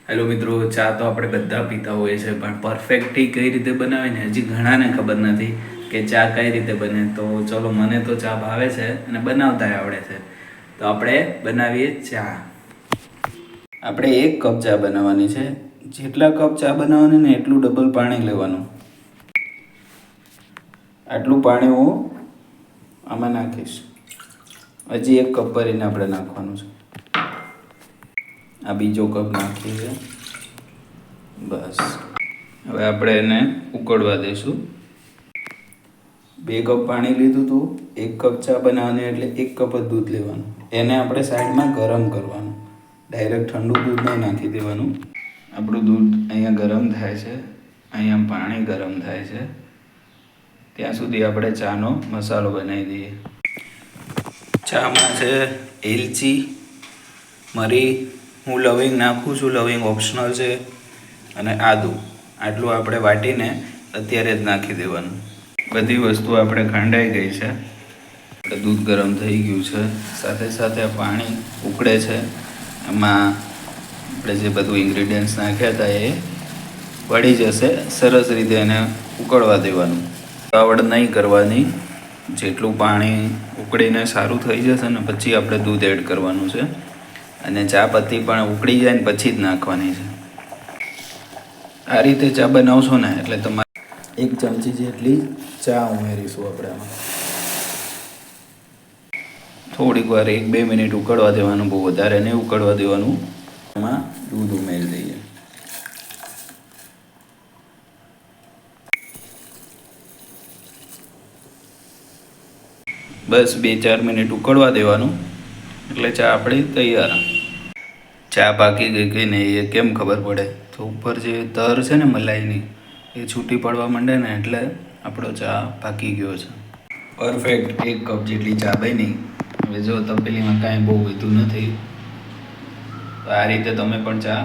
Hello મિત્રો, ચા તો આપણે બધા પીતા હોઈએ છીએ, પણ પરફેક્ટલી કઈ રીતે બનાવે ને હજી ઘણાને ખબર નથી કે ચા કઈ રીતે બને. તો ચલો, મને તો ચા ભાવે છે અને બનાવતા આવડે છે. તો આપણે બનાવીએ ચા. આપણે 1 કપ ચા બનાવવાની છે. જેટલા કપ ચા બનાવવાની ને એટલું ડબલ પાણી લેવાનું. આટલું પાણી હું આમાં નાખીશ. હજી 1 કપ ભરીને આપણે નાખવાનું છે. આ બીજો કપ નાખીએ છે. બસ. હવે આપણે એને ઉકળવા દઈશું. 2 કપ પાણી લીધું હતું. 1 કપ ચા બનાવવાની એટલે 1 કપ જ દૂધ લેવાનું. એને આપણે સાઈડમાં ગરમ કરવાનું. ડાયરેક્ટ ઠંડુ દૂધ નહીં નાખી દેવાનું. આપણું દૂધ અહીંયા ગરમ થાય છે, અહીંયા પાણી ગરમ થાય છે, ત્યાં સુધી આપણે ચાનો મસાલો બનાવી દઈએ. ચામાં છે એલચી, મરી, હું લવિંગ નાખું છું, લવિંગ ઓપ્શનલ છે, અને આદું. આટલું આપણે વાટીને અત્યારે જ નાખી દેવાનું. બધી વસ્તુ આપણે ખાંડાઈ ગઈ છે. આપણે દૂધ ગરમ થઈ ગયું છે, સાથે સાથે પાણી ઉકળે છે. એમાં આપણે જે બધું ઇન્ગ્રીડિયન્ટ્સ નાખ્યા હતા એ વળી જશે. સરસ રીતે એને ઉકળવા દેવાનું. ઉતાવળ નહીં કરવાની. જેટલું પાણી ઉકળીને સારું થઈ જશે ને પછી આપણે દૂધ એડ કરવાનું છે. અને ચા પત્તી પણ ઉકળી જાય ને પછી જ નાખવાની છે. આ રીતે ચા બનાવશો ને એટલે તમારે 1 ચમચી જેટલી ચા ઉમેરીશું આપણે આમાં. થોડીક વાર 1-2 મિનિટ ઉકળવા દેવાનું, બહુ વધારે નહીં ઉકળવા દેવાનું. એમાં દૂધ ઉમેરી દઈએ. બસ 2-4 મિનિટ ઉકળવા દેવાનું એટલે ચા આપણી તૈયાર. ચા પાકી ગઈ કે નહીં એ કેમ ખબર પડે? તો ઉપર જે તર છે ને મલાઈની એ છૂટી પડવા માંડે ને એટલે આપણો ચા પાકી ગયો છે. પરફેક્ટ 1 કપ જેટલી ચા બની. હવે જો તપેલીમાં કાંઈ બહુ વધુ નથી, તો આ રીતે તમે પણ ચા